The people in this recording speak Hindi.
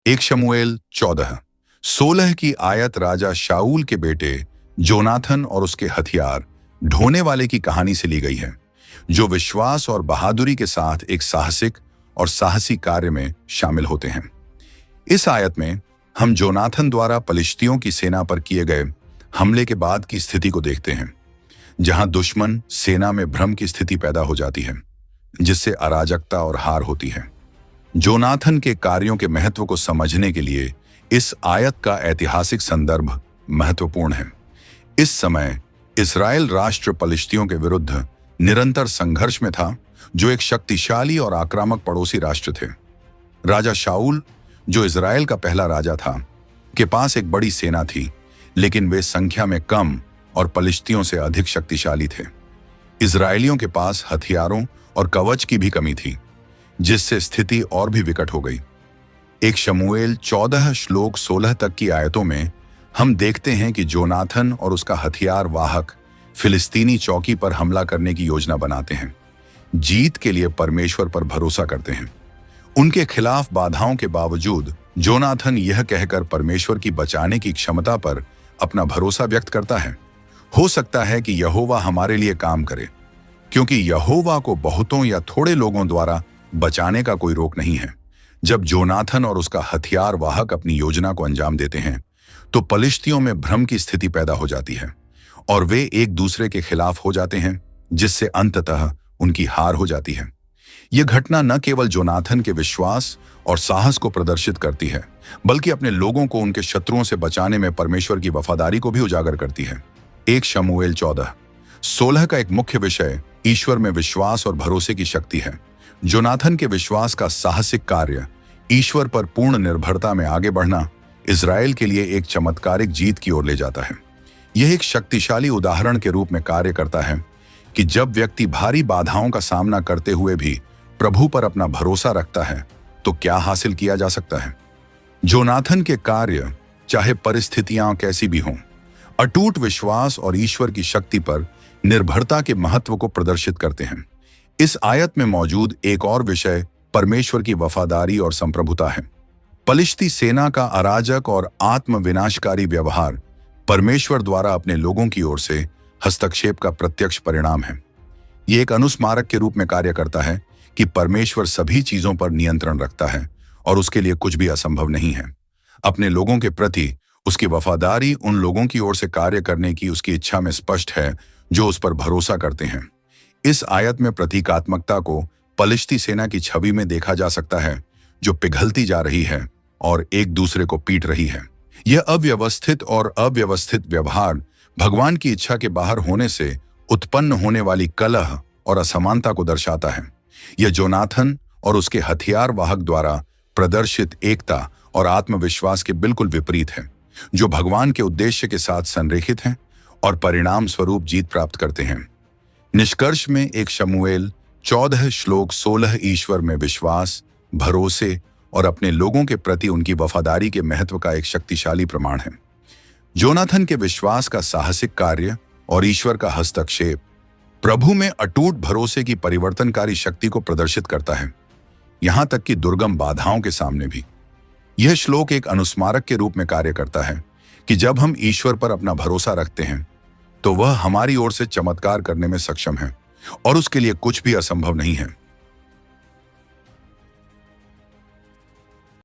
एक शमूएल 14:16 की आयत राजा शाऊल के बेटे जोनाथन और उसके हथियार ढोने वाले की कहानी से ली गई है, जो विश्वास और बहादुरी के साथ एक साहसिक और साहसी कार्य में शामिल होते हैं। इस आयत में हम जोनाथन द्वारा पलिश्तियों की सेना पर किए गए हमले के बाद की स्थिति को देखते हैं, जहां दुश्मन सेना में भ्रम की स्थिति पैदा हो जाती है, जिससे अराजकता और हार होती है। जोनाथन के कार्यों के महत्व को समझने के लिए इस आयत का ऐतिहासिक संदर्भ महत्वपूर्ण है। इस समय इस्राएल राष्ट्र पलिश्तियों के विरुद्ध निरंतर संघर्ष में था, जो एक शक्तिशाली और आक्रामक पड़ोसी राष्ट्र थे। राजा शाऊल, जो इस्राएल का पहला राजा था, के पास एक बड़ी सेना थी, लेकिन वे संख्या में कम और पलिश्तियों से अधिक शक्तिशाली थे। इस्राएलियों के पास हथियारों और कवच की भी कमी थी, जिससे स्थिति और भी विकट हो गई। एक शमूएल 14:16 तक की आयतों में हम देखते हैं कि जोनाथन और उसका हथियार वाहक फिलिस्तीनी चौकी पर हमला करने की योजना बनाते हैं, जीत के लिए परमेश्वर पर भरोसा करते हैं। उनके खिलाफ बाधाओं के बावजूद जोनाथन यह कहकर परमेश्वर की बचाने की क्षमता पर अपना भरोसा व्यक्त करता है, हो सकता है कि यहोवा हमारे लिए काम करे, क्योंकि यहोवा को बहुतों या थोड़े लोगों द्वारा बचाने का कोई रोक नहीं है। जब जोनाथन और उसका हथियार वाहक अपनी योजना को अंजाम देते हैं, तो पलिश्तियों में भ्रम की स्थिति पैदा हो जाती है और वे एक दूसरे के खिलाफ हो जाते हैं, जिससे अंततः उनकी हार हो जाती है। यह घटना न केवल जोनाथन के विश्वास और साहस को प्रदर्शित करती है, बल्कि अपने लोगों को उनके शत्रुओं से बचाने में परमेश्वर की वफादारी को भी उजागर करती है। एक शमूएल 14:16 का एक मुख्य विषय ईश्वर में विश्वास और भरोसे की शक्ति है। जोनाथन के विश्वास का साहसिक कार्य, ईश्वर पर पूर्ण निर्भरता में आगे बढ़ना, इस्राएल के लिए एक चमत्कारिक जीत की ओर ले जाता है। यह एक शक्तिशाली उदाहरण के रूप में कार्य करता है कि जब व्यक्ति भारी बाधाओं का सामना करते हुए भी प्रभु पर अपना भरोसा रखता है, तो क्या हासिल किया जा सकता है। जोनाथन के कार्य, चाहे परिस्थितियां कैसी भी हों, अटूट विश्वास और ईश्वर की शक्ति पर निर्भरता के महत्व को प्रदर्शित करते हैं। इस आयत में मौजूद एक और विषय परमेश्वर की वफादारी और संप्रभुता है। पलिश्ती सेना का अराजक और आत्मविनाशकारी व्यवहार परमेश्वर द्वारा अपने लोगों की ओर से हस्तक्षेप का प्रत्यक्ष परिणाम है। यह एक अनुस्मारक के रूप में कार्य करता है कि परमेश्वर सभी चीजों पर नियंत्रण रखता है और उसके लिए कुछ भी असंभव नहीं है। अपने लोगों के प्रति उसकी वफादारी उन लोगों की ओर से कार्य करने की उसकी इच्छा में स्पष्ट है, जो उस पर भरोसा करते हैं। इस आयत में प्रतीकात्मकता को पलिश्ती सेना की छवि में देखा जा सकता है, जो पिघलती जा रही है और एक दूसरे को पीट रही है। यह अव्यवस्थित और अव्यवस्थित व्यवहार भगवान की इच्छा के बाहर होने से उत्पन्न होने वाली कलह और असमानता को दर्शाता है। यह जोनाथन और उसके हथियार वाहक द्वारा प्रदर्शित एकता और आत्मविश्वास के बिल्कुल विपरीत है, जो भगवान के उद्देश्य के साथ संरेखित हैं और परिणाम स्वरूप जीत प्राप्त करते हैं। निष्कर्ष में एक शमूएल 14:16 ईश्वर में विश्वास, भरोसे और अपने लोगों के प्रति उनकी वफादारी के महत्व का एक शक्तिशाली प्रमाण है। जोनाथन के विश्वास का साहसिक कार्य और ईश्वर का हस्तक्षेप प्रभु में अटूट भरोसे की परिवर्तनकारी शक्ति को प्रदर्शित करता है, यहां तक कि दुर्गम बाधाओं के सामने भी। यह श्लोक एक अनुस्मारक के रूप में कार्य करता है कि जब हम ईश्वर पर अपना भरोसा रखते हैं, तो वह हमारी ओर से चमत्कार करने में सक्षम है और उसके लिए कुछ भी असंभव नहीं है।